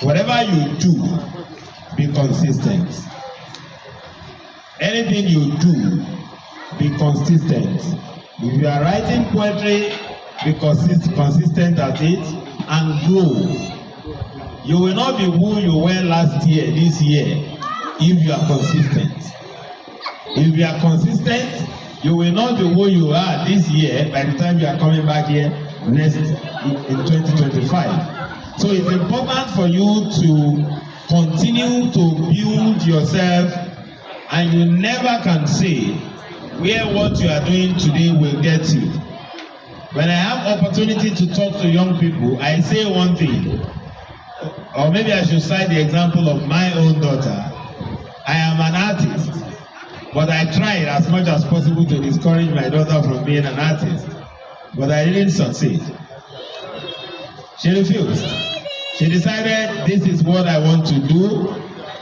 Whatever you do, be consistent. Anything you do, be consistent. If you are writing poetry, be consistent at it and grow. You will not be who you were last year, this year, if you are consistent. If you are consistent, you will not be who you are this year by the time you are coming back here next in 2025. So it's important for you to continue to build yourself, and you never can say where what you are doing today will get you. When I have opportunity to talk to young people, I say one thing, or maybe I should cite the example of my own daughter. I am an artist, but I tried as much as possible to discourage my daughter from being an artist, but I didn't succeed. She refused. She decided this is what I want to do,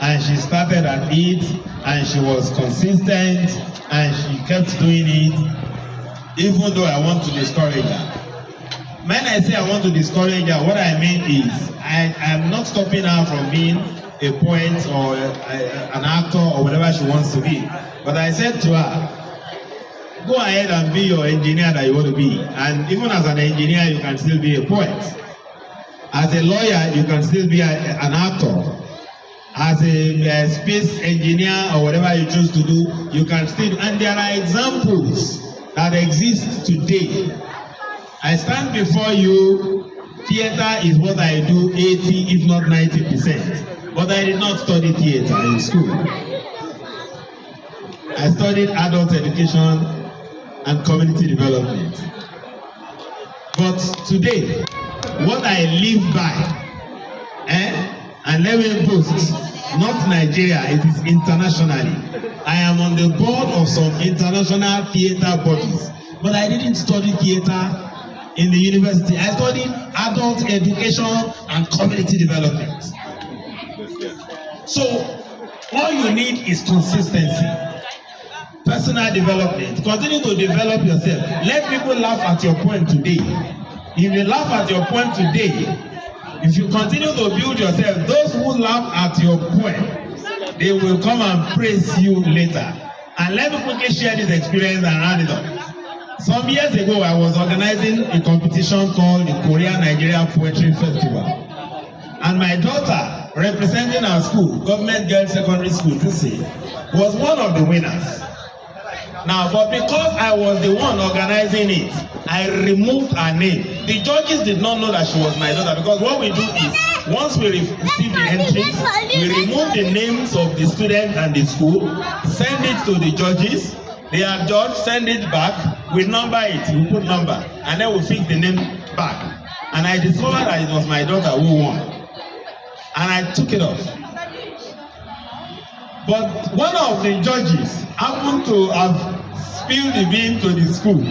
and she started at it, and she was consistent, and she kept doing it, even though I want to discourage her. When I say I want to discourage her, what I mean is I am not stopping her from being a poet or an actor or whatever she wants to be. But I said to her, go ahead and be your engineer that you want to be. And even as an engineer, you can still be a poet. As a lawyer, you can still be an actor. As a space engineer or whatever you choose to do, you can still. And there are examples that exist today. I stand before you, theater is what I do 80 if not 90%. But I did not study theater in school. I studied adult education and community development. But today, what I live by, and let me boast, not Nigeria, it is internationally. I am on the board of some international theater bodies, but I didn't study theater in the university. I studied adult education and community development. So, all you need is consistency, personal development. Continue to develop yourself. Let people laugh at your point today. If they laugh at your point today, if you continue to build yourself, those who laugh at your point, they will come and praise you later. And let me quickly share this experience and round it up. Some years ago, I was organizing a competition called the Korea-Nigeria Poetry Festival. And my daughter, representing our school, Government Girls Secondary School, was one of the winners. Now, but because I was the one organizing it, I removed her name. The judges did not know that she was my daughter, because what we do is, once we receive the entries, we remove the names of the students and the school, send it to the judges, they are judged, send it back, we number it, we put number, and then we fix the name back. And I discovered that it was my daughter who won. And I took it off. But one of the judges happened to have spilled the bean to the school.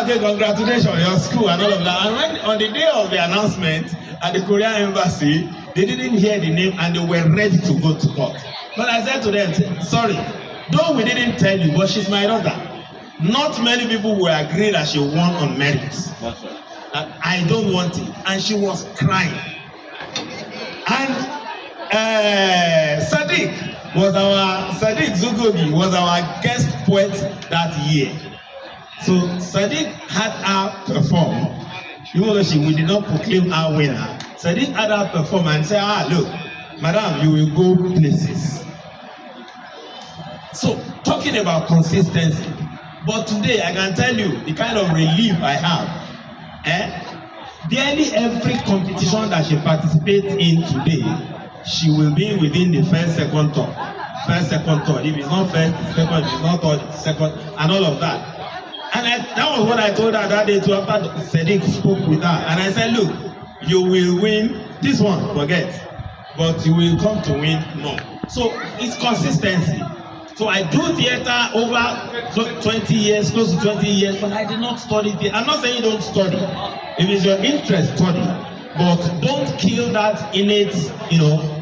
Okay, congratulations, your school and all of that. And when on the day of the announcement at the Korean embassy, they didn't hear the name and they were ready to go to court. But I said to them, sorry, though we didn't tell you, but she's my daughter. Not many people will agree that she won on merit. And I don't want it. And she was crying. And Sadiq Zugogi was our guest poet that year. So Sadiq had her perform, even though we did not proclaim our winner. Sadiq had her perform and say, look, madam, you will go places. So talking about consistency, but today I can tell you the kind of relief I have. Barely every competition that she participates in today, she will be within the first, second, third. First, second, third. If it's not first, it's second. If it's not third, it's second, and all of that. And that was what I told her that day too, after Sadiq spoke with her. And I said, look, you will win this one, forget. But you will come to win more. So it's consistency. So I do theater over 20 years, close to 20 years, but I did not study theater. I'm not saying you don't study. If it's your interest, study. But don't kill that innate,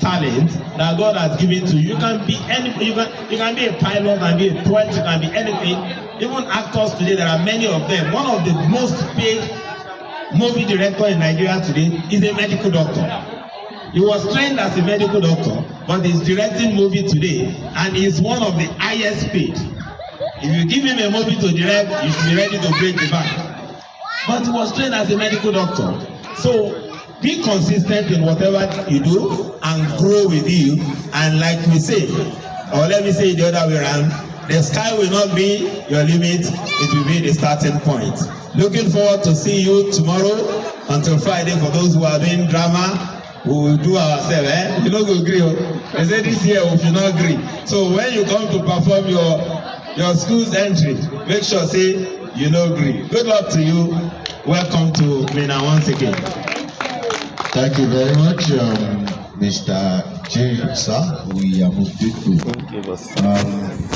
talent that God has given to you. You can be anything. You can be a pilot, and be a poet, you can be anything. Even actors today, there are many of them. One of the most paid movie directors in Nigeria today is a medical doctor. He was trained as a medical doctor, but he's directing movie today, and he's one of the highest paid. If you give him a movie to direct, you should be ready to break the bank. But he was trained as a medical doctor. So be consistent in whatever you do and grow with you. And like we say, or let me say it the other way around, the sky will not be your limit, it will be the starting point. Looking forward to see you tomorrow until Friday. For those who are doing drama, we will do ourselves. You know, go agree. I say this year we should not agree. So when you come to perform your school's entry, make sure say you know agree. Good luck to you. Welcome to Mina once again. Thank you very much, Mr. J. Sir. We are moved to